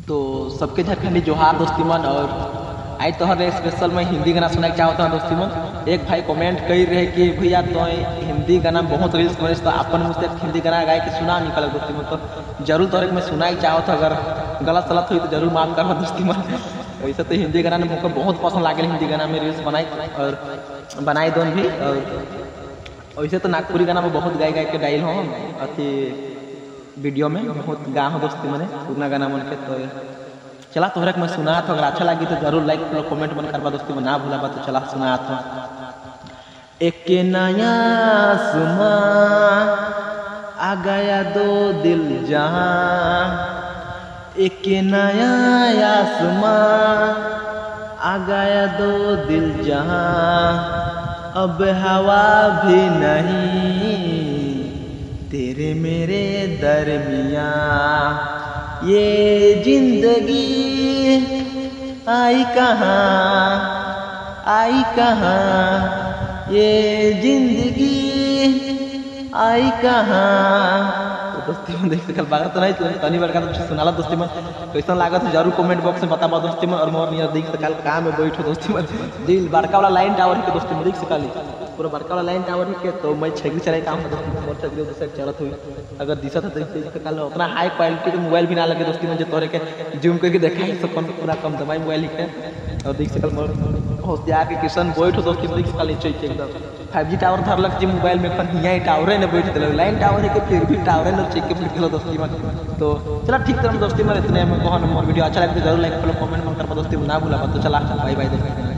तो सबके झारखंडी जोहार दोस्ती मन। और आज तोहर स्पेशल मैं हिंदी गाना सुना चाहता हूँ दोस्ती मन। एक भाई कमेंट कर रहे कि भैया तो हिंदी गाना बहुत रील्स बने तो अपन मुझसे हिंदी गाना गाए कि सुना निकल दोस्ती मन। तो जरूर तोहर मैं सुना ही चाहता हूँ, अगर गलत सलत हुई तो जरूर माफ करवा दोस्ती मन। वैसे तो हिंदी गाना ने मुझको बहुत पसंद लगे, हिंदी गाना में रील्स बनाई और बनाई दोन भी। और वैसे तो नागपुरी गाना में बहुत गाय के डाइल हूँ अति वीडियो में बहुत गा हो दोस्ती मैंने पुराना गाना मन के। तो चला तोहरा मैं सुना था, अगर अच्छा लगी तो जरूर लाइक करो कमेंट मन करवा दोस्ती में, ना भूला तो चला सुना था। एक नया सुमा आ गया दो दिल जहां, एक नया आसमां आ गया दो दिल जहां, अब हवा भी नहीं तेरे मेरे दरमियाँ, ये जिंदगी आई कहाँ, ये जिंदगी आई कहाँ। तो दोस्ती में देख सकल बात तो नहीं तनी बार का सुनाला दोस्ती में कैसा लागत है जरूर कमेंट बॉक्स में बताबा दोस्ती में। और मोर नियर देख सकल काम में बैठो दोस्ती में, दिल बड़का वाला लाइन टावर के दोस्ती में देख सकल पूरा बड़का वाला लाइन टावर के। तो मैं छगरी चले काम में दोस्ती में, और छगरी उधर से चलत हुई अगर दिशा था तो देख सकल उतना हाई क्वालिटी के मोबाइल भी ना लगे दोस्ती में, जो तोरे के जूम करके देखा तो कौन पूरा कम दवाई मोबाइल ही के। और देख सकल मोर होशियार के किशन बैठो दोस्ती में देख सकल नीचे एकदम 5G टावर धरलक जी मोबाइल में पर हियाँ टावरे ने बैठ दिल लाइन टावर है कि फिर भी टावरे ने चेक के बैठ दिलो दोस्ती में। तो चला ठीक तरह दोस्ती में इतने में कौन मोर वीडियो अच्छा लगे तो जरूर लाइक करो कमेंट मन कर दोस्ती में, ना भूला तो चला बाय बाय दोस्ती।